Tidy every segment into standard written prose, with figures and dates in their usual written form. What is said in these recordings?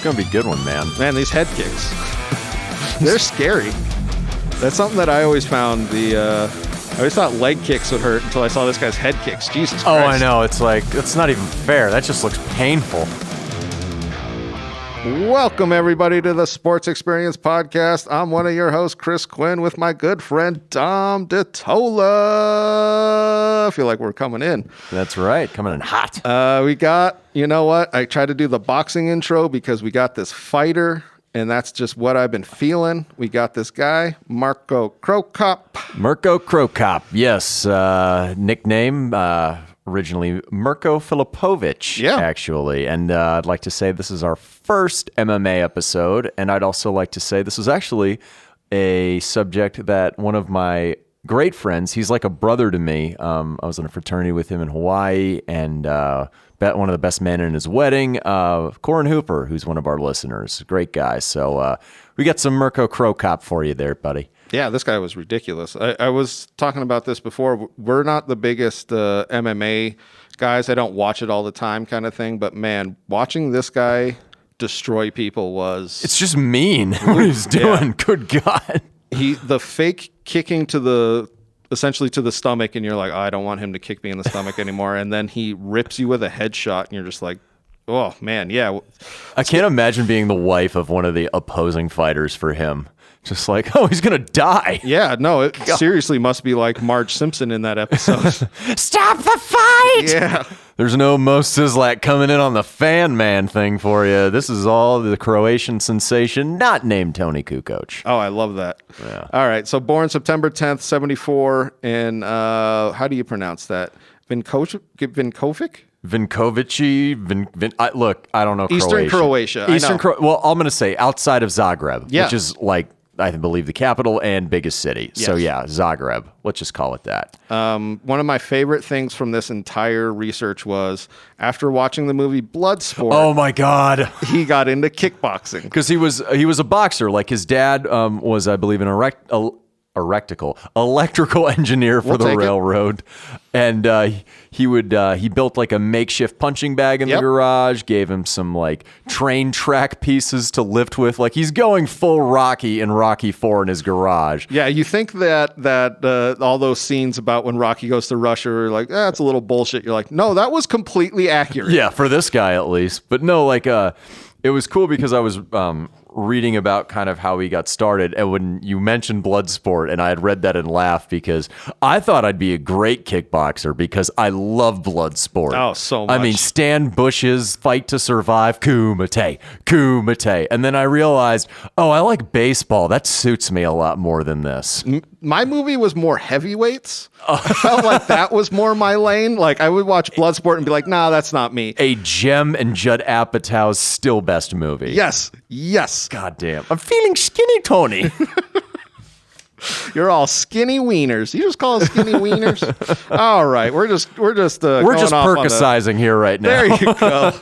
It's going to be a good one, man. Man, these head kicks, they're scary. That's something that I always found. I always thought leg kicks would hurt until I saw this guy's head kicks. Jesus Christ. Oh, I know. It's like, it's not even fair. That just looks painful. Welcome, everybody, to the Sports Experience Podcast. I'm one of your hosts, Chris Quinn, with my good friend, Dom DiTolla. I feel like we're coming in. That's right. Coming in hot. We got, you know what? I tried to do the boxing intro because we got this fighter, and that's just what I've been feeling. We got this guy, Mirko Cro. Mirko Cro. Yes. Nickname, originally Mirko Filipovic, actually. And I'd like to say this is our first MMA episode. And I'd also like to say this was actually a subject that one of my great friends, he's like a brother to me. I was in a fraternity with him in Hawaii, and one of the best men in his wedding, Corin Hooper, who's one of our listeners. Great guy. So we got some Mirko Cro for you there, buddy. Yeah, this guy was ridiculous. I was talking about this before. We're not the biggest MMA guys. I don't watch it all the time kind of thing. But, man, watching this guy destroy people was... It's just mean what he's doing. Yeah. Good God. The fake kicking essentially to the stomach, and you're like, I don't want him to kick me in the stomach anymore. And then he rips you with a headshot, and you're just like, oh, man, yeah. I can't imagine being the wife of one of the opposing fighters for him. Just like, oh, he's going to die. Yeah, no, it seriously must be like Marge Simpson in that episode. Stop the fight! Yeah. There's no Mo Sizlak coming in on the fan man thing for you. This is all the Croatian sensation, not named Tony Kukoc. Oh, I love that. Yeah. All right, so born September 10th, 74 in, how do you pronounce that? Vinkovic? Vinkovici, look, I don't know Eastern Croatia. Well, I'm going to say outside of Zagreb, which is like, I believe, the capital and biggest city. Yes. So yeah, Zagreb. Let's just call it that. One of my favorite things from this entire research was after watching the movie Bloodsport. Oh my God. He got into kickboxing. Because he was a boxer. Like his dad was, I believe, an electrical engineer for the railroad. And he built like a makeshift punching bag in the garage, gave him some like train track pieces to lift with. Like he's going full Rocky in Rocky 4 in his garage. Yeah, you think that all those scenes about when Rocky goes to Russia are like, that's a little bullshit. You're like, no, that was completely accurate. Yeah, for this guy at least. But no, like it was cool because I was reading about kind of how he got started, and when you mentioned Bloodsport, and I had read that and laughed because I thought I'd be a great kickboxer because I love Bloodsport. Oh, so much. I mean, Stan Bush's Fight to Survive, Kumite, and then I realized, oh, I like baseball. That suits me a lot more than this. My movie was more heavyweights. I felt like that was more my lane. Like I would watch Bloodsport and be like, nah, that's not me. A Jem and Judd Apatow's still best movie. Yes. God damn. I'm feeling skinny, Tony. You're all skinny wieners. You just call us skinny wieners? All right. We're just percusizing here right now. There you go.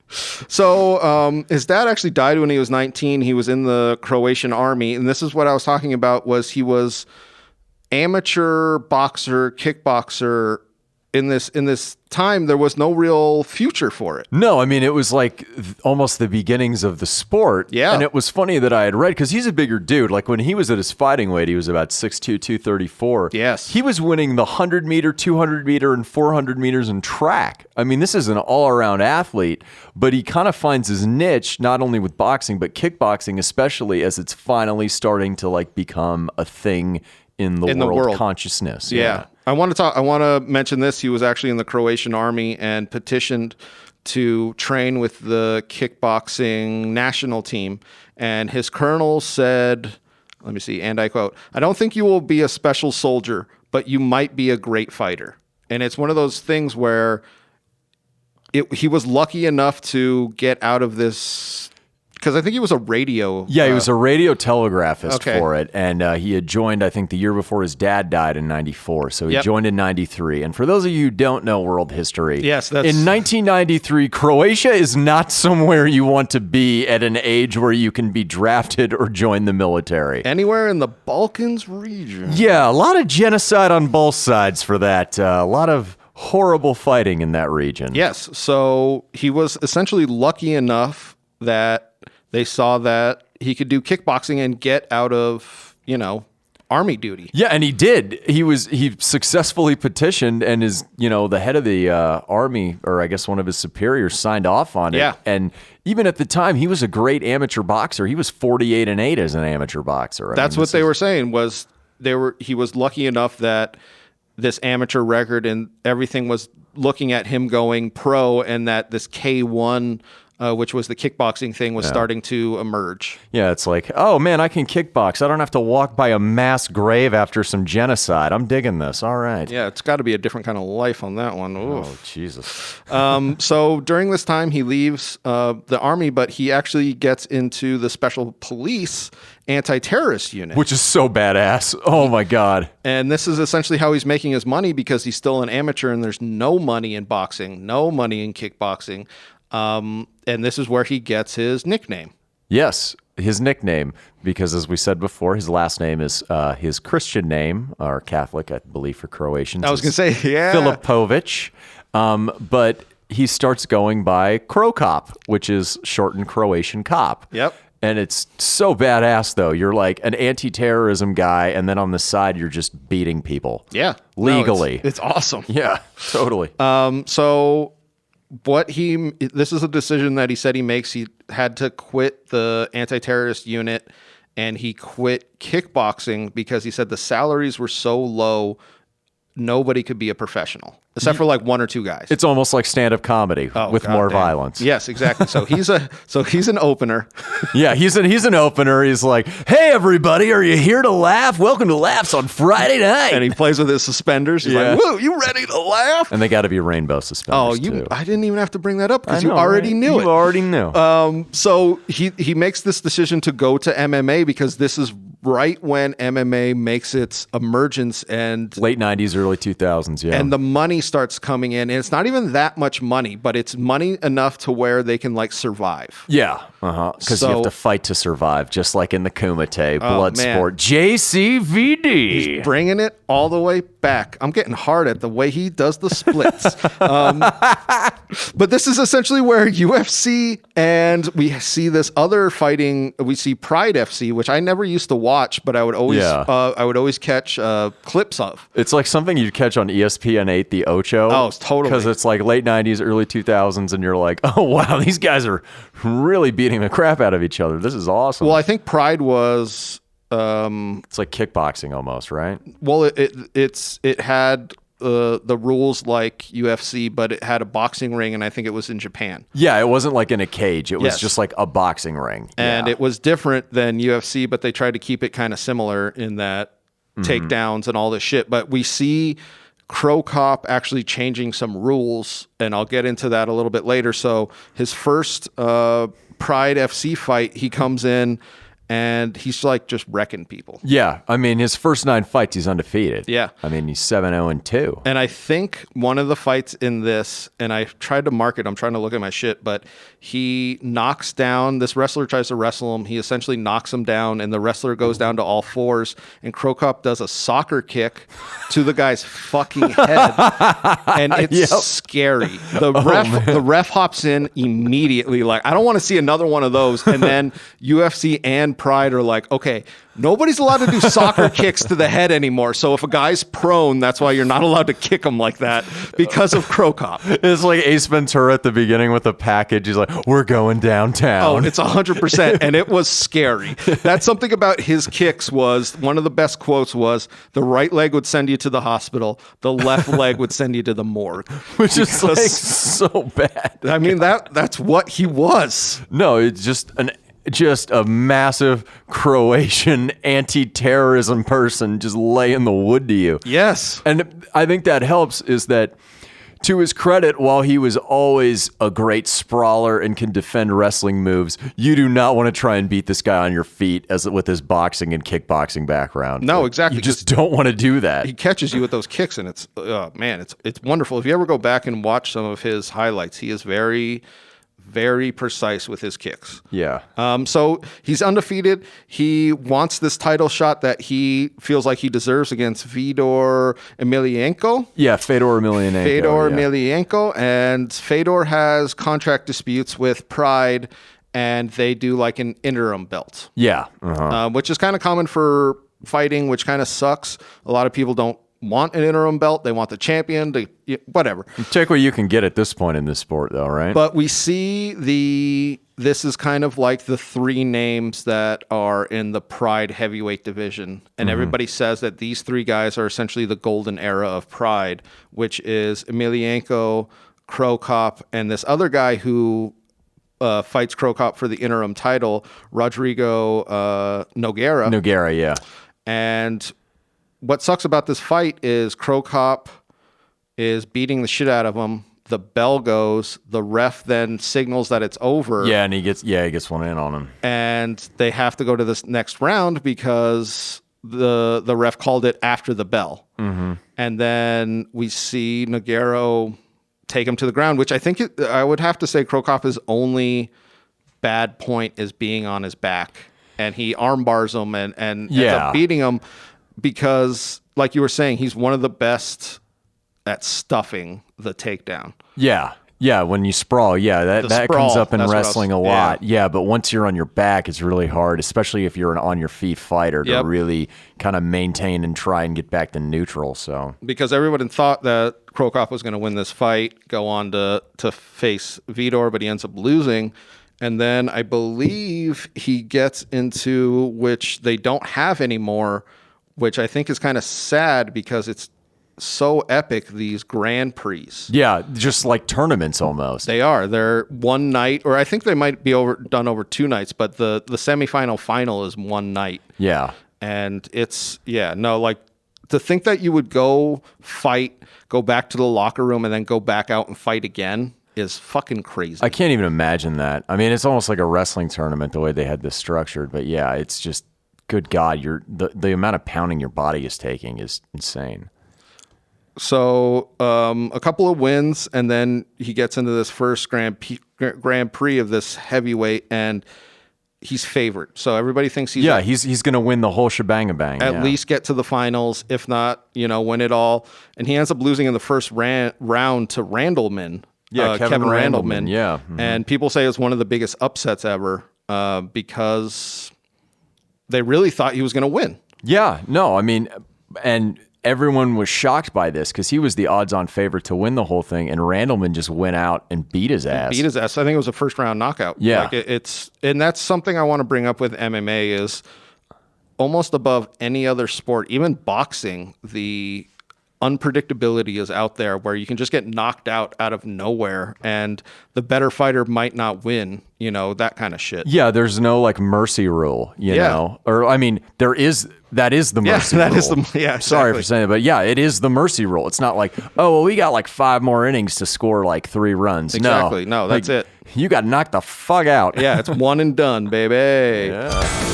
So his dad actually died when he was 19. He was in the Croatian army. And this is what I was talking about was he was amateur boxer, kickboxer. In this time, there was no real future for it. No, I mean, it was like almost the beginnings of the sport. Yeah. And it was funny that I had read, because he's a bigger dude. Like when he was at his fighting weight, he was about 6'2", 234. Yes. He was winning the 100 meter, 200 meter, and 400 meters in track. I mean, this is an all-around athlete, but he kind of finds his niche, not only with boxing, but kickboxing, especially as it's finally starting to like become a thing in the world consciousness. Yeah. I want to mention this. He was actually in the Croatian army and petitioned to train with the kickboxing national team. And his colonel said, let me see, and I quote, "I don't think you will be a special soldier, but you might be a great fighter." And it's one of those things where he was lucky enough to get out of this, because I think he was a radio. Yeah, he was a radio telegraphist for it. And he had joined, I think, the year before his dad died in 94. So he joined in 93. And for those of you who don't know world history, in 1993, Croatia is not somewhere you want to be at an age where you can be drafted or join the military. Anywhere in the Balkans region. Yeah, a lot of genocide on both sides for that. A lot of horrible fighting in that region. Yes. So he was essentially lucky enough that they saw that he could do kickboxing and get out of, Army duty. Yeah, and he did. He successfully petitioned, and is the head of the Army, or I guess one of his superiors, signed off on it. Yeah. And even at the time, he was a great amateur boxer. He was 48-8 as an amateur boxer. That's what they were saying was he was lucky enough that this amateur record and everything was looking at him going pro, and that this K1, which was the kickboxing thing, was starting to emerge. Yeah, it's like, oh man, I can kickbox. I don't have to walk by a mass grave after some genocide. I'm digging this. All right. Yeah, it's got to be a different kind of life on that one. Oof. Oh, Jesus. So during this time, he leaves the Army, but he actually gets into the Special Police anti-terrorist unit. Which is so badass. Oh my God. And this is essentially how he's making his money, because he's still an amateur and there's no money in boxing, no money in kickboxing. And this is where he gets his nickname. Yes, his nickname, because as we said before, his last name is his Christian name, or Catholic, I believe, for Croatians. I was going to say, yeah. Filipovic. But he starts going by Cro Cop, which is shortened Croatian cop. Yep. And it's so badass, though. You're like an anti-terrorism guy, and then on the side, you're just beating people. Yeah. Legally. No, it's awesome. Yeah, totally. So this is a decision that he said he makes. He had to quit the anti-terrorist unit, and he quit kickboxing because he said the salaries were so low, nobody could be a professional, except for like one or two guys. It's almost like stand-up comedy with more violence. Yes, exactly. So he's an opener. Yeah, he's an opener. He's like, "Hey, everybody, are you here to laugh? Welcome to Laughs on Friday night." And he plays with his suspenders. He's like, "Woo, you ready to laugh?" And they got to be rainbow suspenders. Too. I didn't even have to bring that up because you already knew it. You already knew. So he makes this decision to go to MMA because this is right when MMA makes its emergence, and late 90s, early 2000s, yeah. And the money starts coming in, and it's not even that much money, but it's money enough to where they can like survive. Yeah, because you have to fight to survive, just like in the Kumite, Bloodsport, JCVD. He's bringing it all the way back. I'm getting hard at the way he does the splits. But this is essentially where UFC, and we see this other fighting. We see Pride FC, which I never used to watch, but I would always catch clips of. It's like something you'd catch on ESPN8, the Ocho. Oh, totally. Because it's like late 90s, early 2000s, and you're like, oh, wow, these guys are really beating the crap out of each other. This is awesome. Well, I think Pride was... it's like kickboxing almost, right? Well, it had... the rules like UFC, but it had a boxing ring, and I think it was in Japan. Yeah, it wasn't like in a cage. It was just like a boxing ring. And it was different than UFC, but they tried to keep it kind of similar in that takedowns and all this shit. But we see Cro Cop actually changing some rules, and I'll get into that a little bit later. So his first Pride FC fight, he comes in, and he's like just wrecking people. Yeah. I mean, his first 9 fights, he's undefeated. Yeah. I mean, he's 7-0-2. And I think one of the fights in this, and I tried to mark it, I'm trying to look at my shit, but he knocks down, this wrestler tries to wrestle him. He essentially knocks him down, and the wrestler goes down to all fours, and Cro Cop does a soccer kick to the guy's fucking head. And it's scary. The ref hops in immediately, like, I don't want to see another one of those. And then UFC and Pride are like, okay, nobody's allowed to do soccer kicks to the head anymore. So if a guy's prone, that's why you're not allowed to kick him like that, because of Cro Cop. It's like Ace Ventura at the beginning with the package. He's like, we're going downtown. Oh, it's 100%. And it was scary. That's something about his kicks was, one of the best quotes was, the right leg would send you to the hospital. The left leg would send you to the morgue. Which is like so bad. I mean, that's what he was. No, it's just a massive Croatian anti-terrorism person just laying the wood to you. Yes. And I think that helps, is that, to his credit, while he was always a great sprawler and can defend wrestling moves, you do not want to try and beat this guy on your feet with his boxing and kickboxing background. No, exactly. You just don't want to do that. He catches you with those kicks, and it's wonderful. If you ever go back and watch some of his highlights, he is very, very precise with his kicks. Yeah. So he's undefeated. He wants this title shot that he feels like he deserves against Fedor Emelianenko. Yeah, Fedor Emelianenko. Emelianenko. And Fedor has contract disputes with Pride, and they do like an interim belt. Yeah. Which is kind of common for fighting, which kind of sucks. A lot of people don't want an interim belt. They want the champion to whatever. Take what you can get at this point in this sport, though, right? But we see this is kind of like the three names that are in the Pride heavyweight division. And everybody says that these three guys are essentially the golden era of Pride, which is Emelianenko, Cro Cop, and this other guy who fights Cro Cop for the interim title, Rodrigo Nogueira. Nogueira, yeah. And what sucks about this fight is Cro Cop is beating the shit out of him. The bell goes. The ref then signals that it's over. Yeah, and he gets one in on him. And they have to go to this next round because the ref called it after the bell. And then we see Nogueira take him to the ground, which I think I would have to say Cro Cop's only bad point is being on his back. And he arm bars him and ends up beating him because, like you were saying, he's one of the best at stuffing the takedown. Yeah. Yeah, when you sprawl, that sprawl, comes up in wrestling a lot. Yeah, but once you're on your back, it's really hard, especially if you're an on-your-feet fighter, to really kind of maintain and try and get back to neutral. So because everyone thought that Cro Cop was going to win this fight, go on to face Vitor, but he ends up losing. And then I believe he gets into, which they don't have anymore, which I think is kind of sad because it's so epic, these Grand Prix. Yeah, just like tournaments almost. They're one night, or I think they might be done over 2 nights, but the semifinal final is one night. Yeah. And it's, like to think that you would go fight, go back to the locker room, and then go back out and fight again is fucking crazy. I can't even imagine that. I mean, it's almost like a wrestling tournament the way they had this structured, but yeah, it's just, good God, the amount of pounding your body is taking is insane. So a couple of wins, and then he gets into this first Grand Prix of this heavyweight, and he's favored. So everybody thinks he's going to win the whole shebang-a-bang. At least get to the finals, if not, win it all. And he ends up losing in the first round to Randleman. Yeah, Kevin Randleman. Yeah. And people say it's one of the biggest upsets ever because they really thought he was going to win. Yeah, no, I mean, and everyone was shocked by this because he was the odds-on favorite to win the whole thing, and Randleman just went out and beat his ass. I think it was a first-round knockout. Yeah. And that's something I want to bring up with MMA is almost above any other sport, even boxing, the unpredictability is out there where you can just get knocked out of nowhere and the better fighter might not win, that kind of shit. Yeah, there's no like mercy rule, you know? Or I mean, that is the mercy rule. Sorry for saying it, but it is the mercy rule. It's not like, oh, well, we got like 5 more innings to score like 3 runs. Exactly. No, that's it. You got knocked the fuck out. Yeah, it's one and done, baby. Yeah.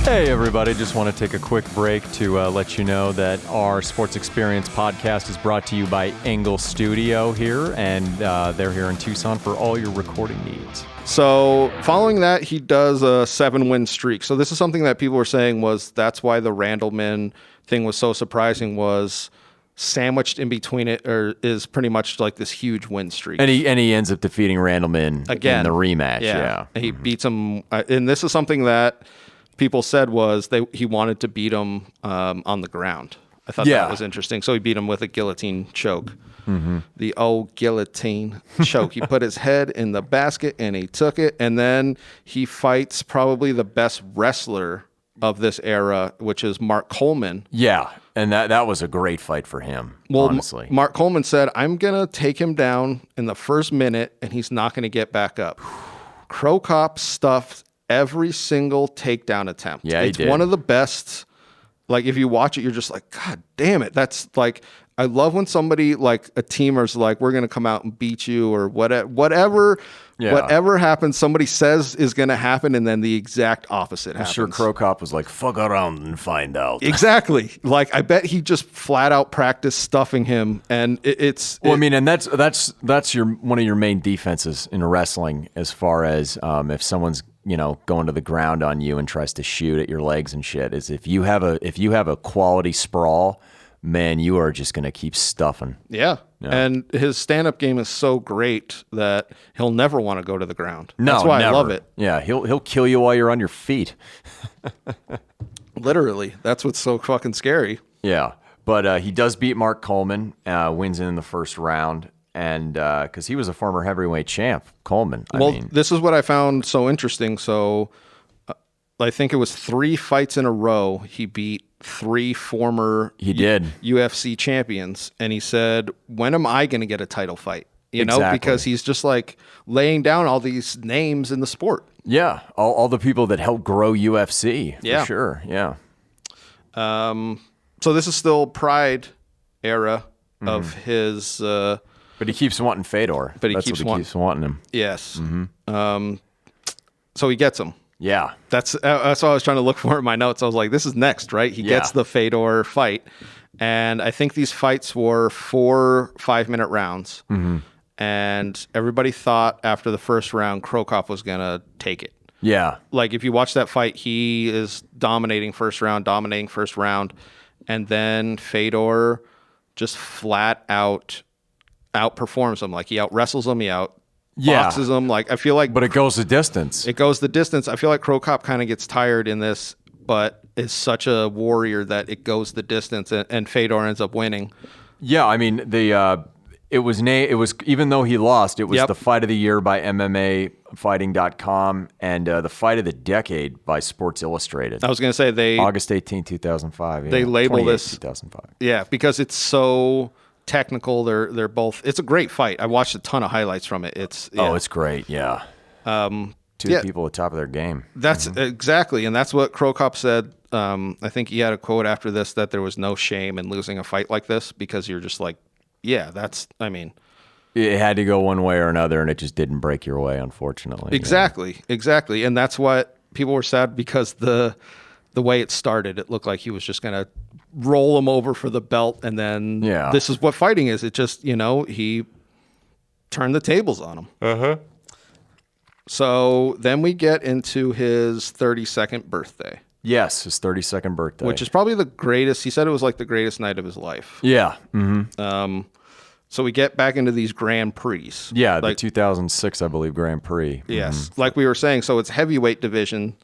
Hey, everybody. Just want to take a quick break to let you know that our Sports Experience podcast is brought to you by Engle Studio here, and they're here in Tucson for all your recording needs. So following that, he does a 7-win streak. So this is something that people were saying that's why the Randleman thing was so surprising, was sandwiched in between it is pretty much like this huge win streak. And he ends up defeating Randleman again in the rematch. Yeah. And he beats him. And this is something that people said was he wanted to beat him on the ground. I thought that was interesting. So he beat him with a guillotine choke. Mm-hmm. The old guillotine choke. He put his head in the basket and he took it. And then he fights probably the best wrestler of this era, which is Mark Coleman. Yeah, and that was a great fight for him, honestly. Mark Coleman said, I'm going to take him down in the first minute and he's not going to get back up. Cro Cop stuffed every single takedown attempt. Yeah, it's one of the best. Like, if you watch it, you're just like, God damn it. That's like, I love when somebody, like a teamer's like, we're going to come out and beat you or whatever happens, somebody says is going to happen, and then the exact opposite happens. I'm sure Cro Cop was like, fuck around and find out. Exactly. Like, I bet he just flat out practiced stuffing him, and it's... Well, I mean, and that's one of your main defenses in wrestling, as far as if someone's going to the ground on you and tries to shoot at your legs and shit, is if you have a quality sprawl, man, you are just going to keep stuffing. Yeah. And his stand-up game is so great that he'll never want to go to the ground. No, that's why never. I love it. Yeah, he'll kill you while you're on your feet. Literally, that's what's so fucking scary. Yeah, but he does beat Mark Coleman, wins in the first round, and because he was a former heavyweight champ, Coleman. I mean, this is what I found so interesting. So I think it was 3 fights in a row he beat 3 former UFC champions, and he said, when am I going to get a title fight? You know, because he's just like laying down all these names in the sport. Yeah, all the people that helped grow UFC, for sure, yeah. So this is still Pride era of his... but he keeps wanting Fedor. But he keeps wanting him. Yes. So he gets him. Yeah. That's what I was trying to look for in my notes. I was like, this is next, right? He gets the Fedor fight. And I think these fights were 4 5-minute rounds. And everybody thought after the first round, Cro Cop was going to take it. Yeah. Like, if you watch that fight, he is dominating first round. And then Fedor just flat out outperforms him. Like, he out-wrestles him. He out-boxes him. Like, I feel like... But it goes the distance. It goes the distance. I feel like Cro Cop kind of gets tired in this, but is such a warrior that it goes the distance, and Fedor ends up winning. Yeah, I mean, it was even though he lost, it was the fight of the year by MMAfighting.com and the fight of the decade by Sports Illustrated. I was going to say August 18, 2005. They label this 2005. Yeah, because it's so technical. They're both. It's a great fight. I watched a ton of highlights from it. It's great. Yeah. Two people at the top of their game. That's exactly, and that's what Cro Cop said. I think he had a quote after this that there was no shame in losing a fight like this because you're just like, yeah, I mean, it had to go one way or another, and it just didn't break your way, unfortunately. Exactly, and that's what people were sad because the way it started, it looked like he was just gonna roll him over for the belt, and then this is what fighting is. It just, he turned the tables on him. So then we get into his 32nd birthday. Yes, his 32nd birthday. Which is probably the greatest. He said it was like the greatest night of his life. Yeah. So we get back into these Grand Prix. Yeah, the 2006, I believe, Grand Prix. Yes. Like we were saying, so it's heavyweight division.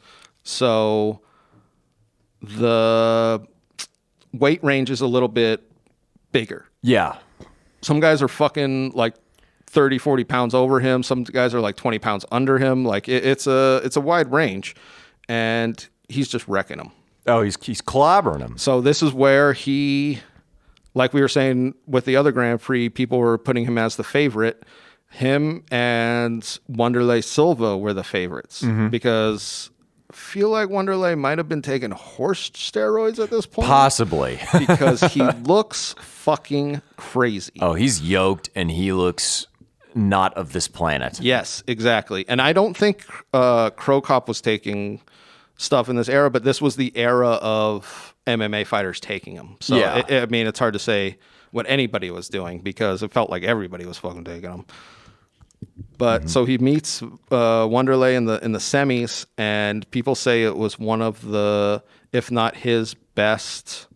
So the weight range is a little bit bigger. Yeah. Some guys are fucking like 30, 40 pounds over him. Some guys are like 20 pounds under him. Like it's a wide range. And he's just wrecking them. Oh, he's clobbering them. So this is where he, like we were saying with the other Grand Prix, people were putting him as the favorite. Him and Wanderlei Silva were the favorites because I feel like Wanderlei might have been taking horse steroids at this point. Possibly. Because he looks fucking crazy. Oh, he's yoked and he looks not of this planet. Yes, exactly. And I don't think Cro Cop was taking stuff in this era, but this was the era of MMA fighters taking them. So, I mean, it's hard to say what anybody was doing because it felt like everybody was fucking taking them. But so he meets Wanderlei in the semis, and people say it was one of the, if not his best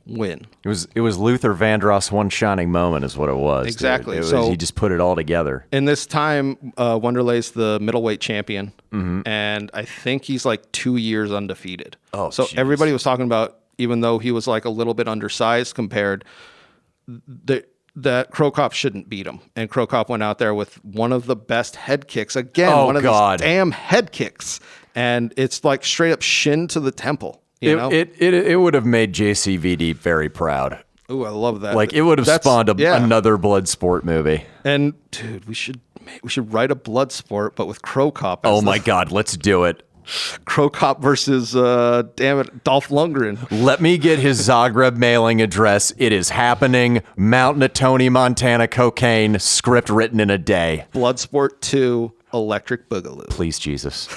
win. It was Luther Vandross' one shining moment is what it was. Exactly. So he just put it all together. In this time, Wanderlei's the middleweight champion, and I think he's like 2 years undefeated. Oh, so geez. Everybody was talking about, even though he was like a little bit undersized compared, that Cro Cop shouldn't beat him. And Cro Cop went out there with one of the best head kicks. Again, one of these damn head kicks. And it's like straight up shin to the temple. You know? It would have made JCVD very proud. Ooh, I love that. Like, it would have spawned another Bloodsport movie. And, dude, we should write a Bloodsport, but with Cro Cop. Oh, my God, let's do it. Cro Cop versus, Dolph Lundgren. Let me get his Zagreb mailing address. It is happening. Mount Natoni, Montana, cocaine, script written in a day. Bloodsport 2, Electric Boogaloo. Please, Jesus.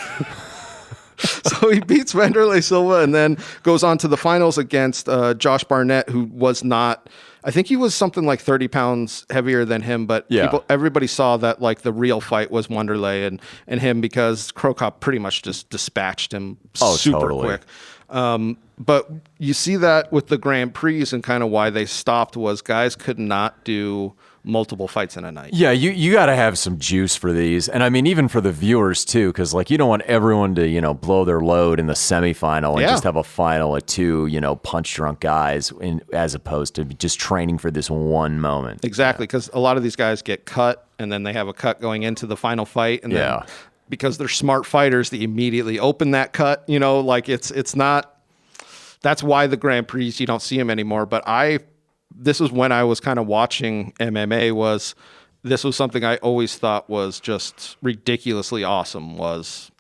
So he beats Wanderlei Silva and then goes on to the finals against Josh Barnett, who was not, I think he was something like 30 pounds heavier than him, but everybody saw that like the real fight was Wanderlei and him because Cro Cop pretty much just dispatched him super quick. But you see that with the Grand Prix and kind of why they stopped was guys could not do multiple fights in a night. Yeah, you got to have some juice for these. And I mean, even for the viewers too, because like you don't want everyone to, blow their load in the semifinal and just have a final of two, punch drunk guys as opposed to just training for this one moment. Exactly, because a lot of these guys get cut and then they have a cut going into the final fight. And then because they're smart fighters, they immediately open that cut. Like it's not. That's why the Grand Prix, you don't see them anymore. But this is when I was kind of watching MMA. This was something I always thought was just ridiculously awesome. The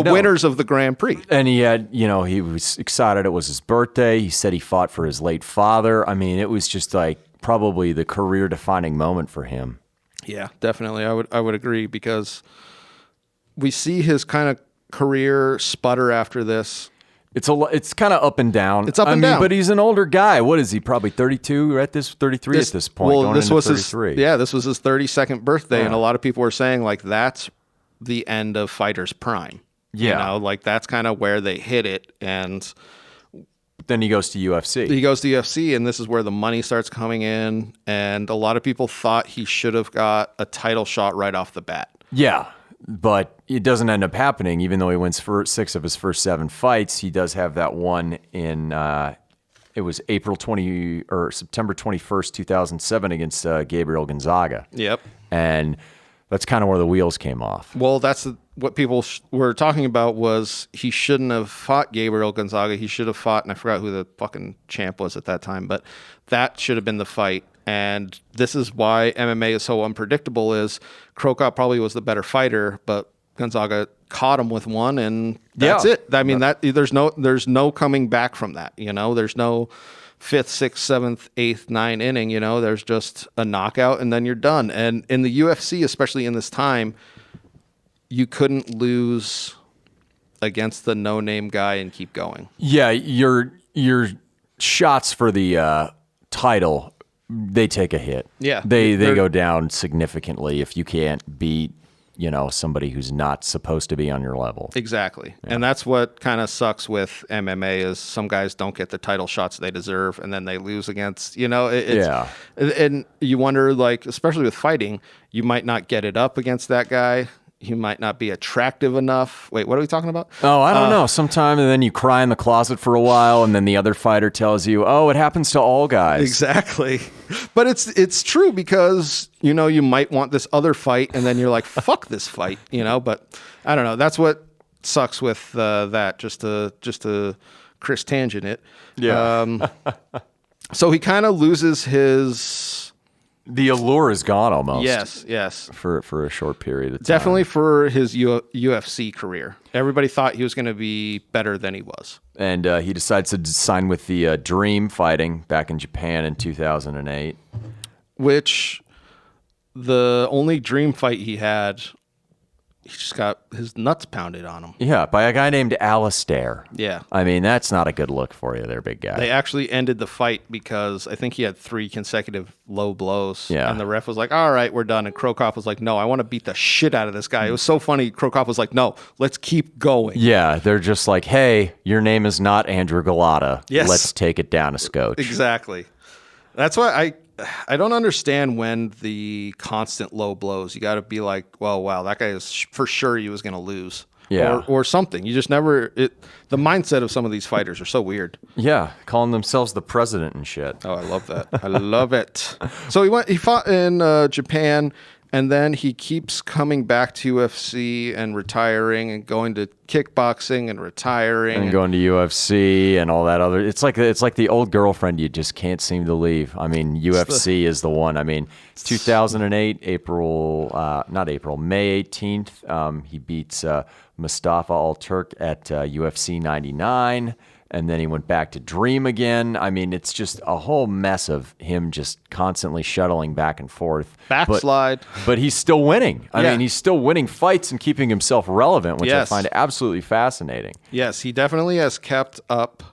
winners of the Grand Prix. And he had, he was excited. It was his birthday. He said he fought for his late father. I mean, it was just like probably the career-defining moment for him. Yeah, definitely. I would agree, because we see his kind of career sputter after this. It's kind of up and down. It's up and down. But he's an older guy. What is he? Probably 32 at this 33 at this point. Well, this was his 32nd birthday, and a lot of people were saying like that's the end of fighters' prime. Yeah, like that's kind of where they hit it, and then he goes to UFC. And this is where the money starts coming in, and a lot of people thought he should have got a title shot right off the bat. Yeah. But it doesn't end up happening, even though he wins 6 of his first 7 fights. He does have that one in it was September 21st, 2007 against Gabriel Gonzaga. Yep. And that's kind of where the wheels came off. Well, that's what people were talking about was he shouldn't have fought Gabriel Gonzaga. He should have fought, and I forgot who the fucking champ was at that time, but that should have been the fight. And this is why MMA is so unpredictable. Is Cro Cop probably was the better fighter, but Gonzaga caught him with one, and that's it. I mean, there's no coming back from that. There's no 5th, 6th, 7th, 8th, 9th inning. There's just a knockout, and then you're done. And in the UFC, especially in this time, you couldn't lose against the no-name guy and keep going. Yeah, your shots for the title, they take a hit. Yeah. They go down significantly if you can't beat, somebody who's not supposed to be on your level. Exactly. Yeah. And that's what kind of sucks with MMA is some guys don't get the title shots they deserve, and then they lose against, and you wonder, like, especially with fighting, you might not get it up against that guy. You might not be attractive enough. Wait, what are we talking about? Oh, I don't know. Sometime, and then you cry in the closet for a while, and then the other fighter tells you, "Oh, it happens to all guys." Exactly. But it's true, because you might want this other fight, and then you're like, "Fuck this fight," But I don't know. That's what sucks with that. Just to Chris tangent it. Yeah. So he kind of loses the allure is gone almost. Yes. For a short period of time. Definitely for his UFC career. Everybody thought he was going to be better than he was. And he decides to sign with the Dream Fighting back in Japan in 2008. Which the only Dream fight he had, he just got his nuts pounded on him. Yeah, by a guy named Alistair. Yeah. I mean, that's not a good look for you there, big guy. They actually ended the fight because I think he had 3 consecutive low blows. Yeah. And the ref was like, all right, we're done. And Cro Cop was like, no, I want to beat the shit out of this guy. It was so funny. Cro Cop was like, no, let's keep going. Yeah, they're just like, hey, your name is not Andrew Galata. Yes. Let's take it down a scotch. Exactly. That's why I don't understand when the constant low blows. You got to be like, well, wow, that guy is for sure he was going to lose. Yeah. Or something. You just never... The mindset of some of these fighters are so weird. Yeah, calling themselves the president and shit. Oh, I love that. I love it. So he fought in Japan, and then he keeps coming back to UFC and retiring and going to kickboxing and retiring. And going to UFC and all that other... It's like the old girlfriend you just can't seem to leave. I mean, UFC is the one. I mean, 2008, May 18th, he beats Mustafa Al-Turk at UFC 99. And then he went back to Dream again. I mean, it's just a whole mess of him just constantly shuttling back and forth. Backslide. But he's still winning. I mean, he's still winning fights and keeping himself relevant, which I find absolutely fascinating. Yes, he definitely has kept up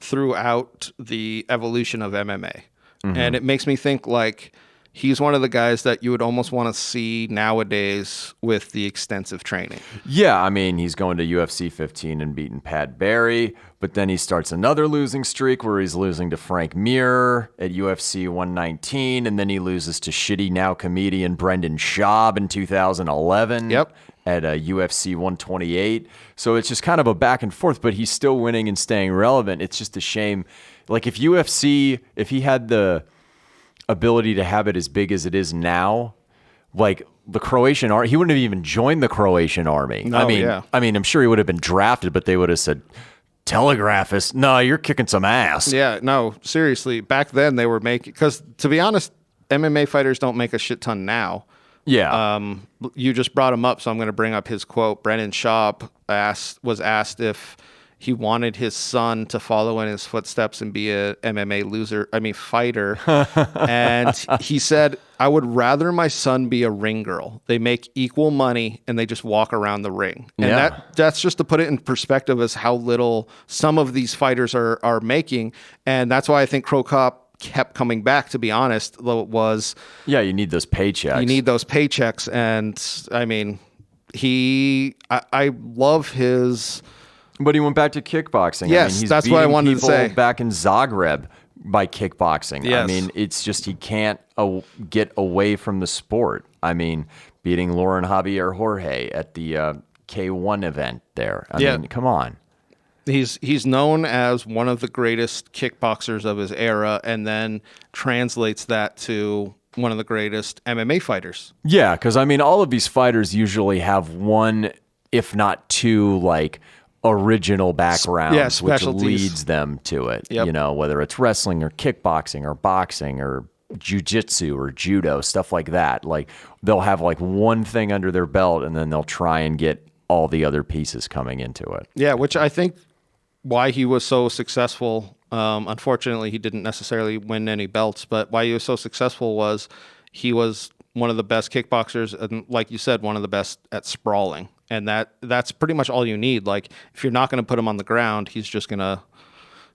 throughout the evolution of MMA. Mm-hmm. And it makes me think, like, he's one of the guys that you would almost want to see nowadays with the extensive training. Yeah, I mean, he's going to UFC 15 and beating Pat Barry, but then he starts another losing streak where he's losing to Frank Mir at UFC 119, and then he loses to shitty now comedian Brendan Schaub in 2011. Yep. At UFC 128. So it's just kind of a back and forth, but he's still winning and staying relevant. It's just a shame. Like if he had the ability to have it as big as it is now, like the Croatian army, he wouldn't have even joined the Croatian army. No, I mean, I'm sure he would have been drafted, but they would have said, telegraphist, no, you're kicking some ass. Yeah, no, seriously. Back then they were making, because to be honest, MMA fighters don't make a shit ton now. Yeah. You just brought him up, so I'm going to bring up his quote. Brendan Schaub was asked if he wanted his son to follow in his footsteps and be a MMA fighter. And he said, I would rather my son be a ring girl. They make equal money and they just walk around the ring. And that's just to put it in perspective as how little some of these fighters are making. And that's why I think Cro Cop kept coming back, to be honest. You need those paychecks. And I mean, I love his, but he went back to kickboxing. Yes, I mean, he's that's what I wanted to say. Back in Zagreb by kickboxing. Yes. I mean, it's just he can't get away from the sport. I mean, beating Lauren Javier Jorge at the K1 event there. I mean, come on. He's known as one of the greatest kickboxers of his era, and then translates that to one of the greatest MMA fighters. Yeah, because I mean, all of these fighters usually have one, if not two, like original backgrounds, which leads them to it. Yep. You know, whether it's wrestling or kickboxing or boxing or jiu-jitsu or judo, stuff like that. Like they'll have like one thing under their belt, and then they'll try and get all the other pieces coming into it. Yeah, which I think why he was so successful. Unfortunately, he didn't necessarily win any belts, but why he was so successful was he was one of the best kickboxers, and like you said, one of the best at sprawling. And that's pretty much all you need. Like, if you're not going to put him on the ground, he's just going to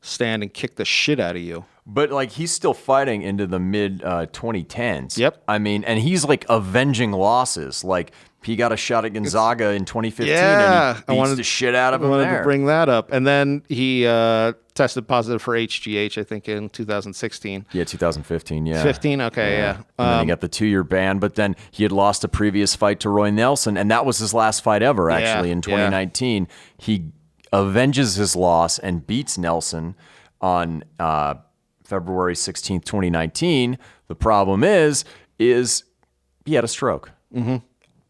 stand and kick the shit out of you. But like, he's still fighting into the mid 2010s. Yep. I mean, and he's like avenging losses. Like, he got a shot at Gonzaga in 2015, and he beats the shit out of him there. I wanted to bring that up. And then he tested positive for HGH, I think, in 2016. Yeah, 2015, yeah. 15? Okay, yeah. And then he got the 2-year ban, but then he had lost a previous fight to Roy Nelson, and that was his last fight ever, actually, in 2019. He avenges his loss and beats Nelson on February 16th, 2019. The problem is he had a stroke. Mm-hmm.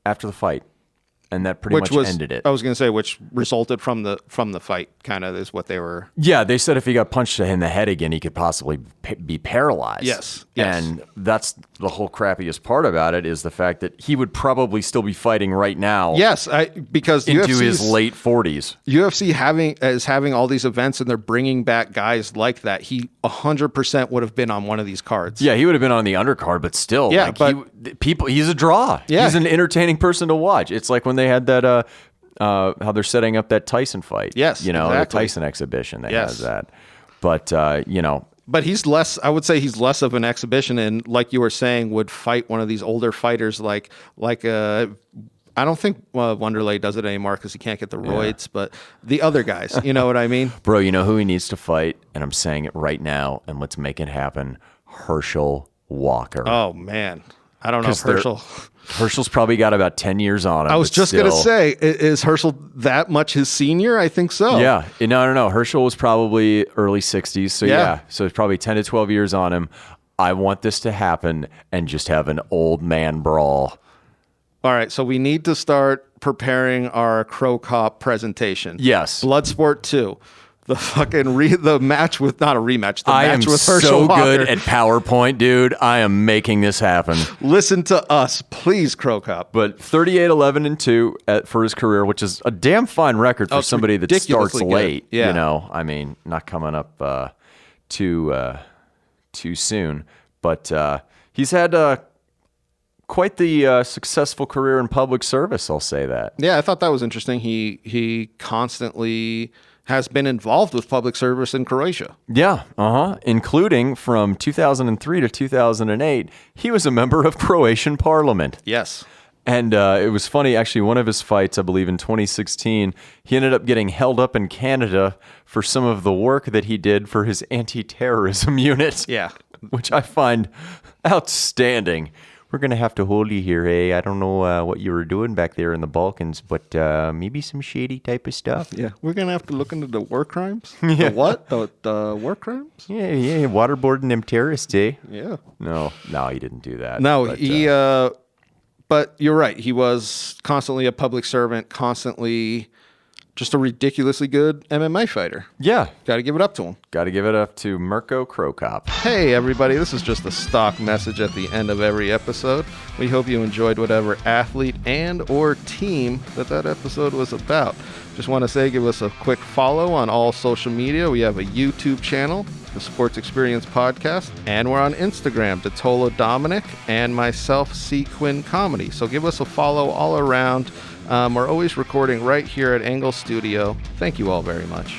After the fight, and that pretty much ended it. I was going to say, which resulted from the fight, kind of is what they were. Yeah, they said if he got punched in the head again, he could possibly be paralyzed. Yes. And that's the whole crappiest part about it, is the fact that he would probably still be fighting right now. Yes, because into his late 40s. UFC is having all these events, and they're bringing back guys like that. He 100% would have been on one of these cards. Yeah, he would have been on the undercard, but still, yeah, he's a draw. Yeah. He's an entertaining person to watch. It's like when they had that how they're setting up that Tyson fight. Yes, exactly. The Tyson exhibition. They had that. But But he's less. I would say he's less of an exhibition, and like you were saying, would fight one of these older fighters like I don't think Wanderlei does it anymore because he can't get the roids, but the other guys, you know what I mean? Bro, you know who he needs to fight? And I'm saying it right now, and let's make it happen. Herschel Walker. Oh, man. I don't know if Herschel's probably got about 10 years on him. I was just going to say, is Herschel that much his senior? I think so. Yeah. No. Herschel was probably early 60s. So, yeah. So it's probably 10 to 12 years on him. I want this to happen and just have an old man brawl. All right, so we need to start preparing our Cro Cop presentation. Yes. Bloodsport 2. The fucking the match with, not a rematch, the match with Herschel so Walker. Good at PowerPoint, dude. I am making this happen. Listen to us, please, Cro Cop. But 38-11-2 for his career, which is a damn fine record for somebody that starts late. Yeah. You know, I mean, not coming up too soon. But he's had quite the successful career in public service, I'll say that. Yeah, I thought that was interesting. He constantly has been involved with public service in Croatia. Yeah, including from 2003 to 2008, he was a member of Croatian Parliament. Yes. And it was funny, actually, one of his fights, I believe in 2016, he ended up getting held up in Canada for some of the work that he did for his anti-terrorism unit. Yeah. Which I find outstanding. We're going to have to hold you here, hey? I don't know what you were doing back there in the Balkans, but maybe some shady type of stuff. Yeah, we're going to have to look into the war crimes. Yeah. The what? The war crimes? Yeah, waterboarding them terrorists, eh? Yeah. No, he didn't do that. No, but you're right. He was constantly a public servant, constantly just a ridiculously good MMA fighter. Yeah. Got to give it up to him. Got to give it up to Mirko Cro Cop. Hey, everybody. This is just a stock message at the end of every episode. We hope you enjoyed whatever athlete and or team that episode was about. Just want to say, give us a quick follow on all social media. We have a YouTube channel, the Sports Experience Podcast, and we're on Instagram, DiTolla Dominic, and myself, C. Quinn Comedy. So give us a follow all around. We're always recording right here at Engle Studio. Thank you all very much.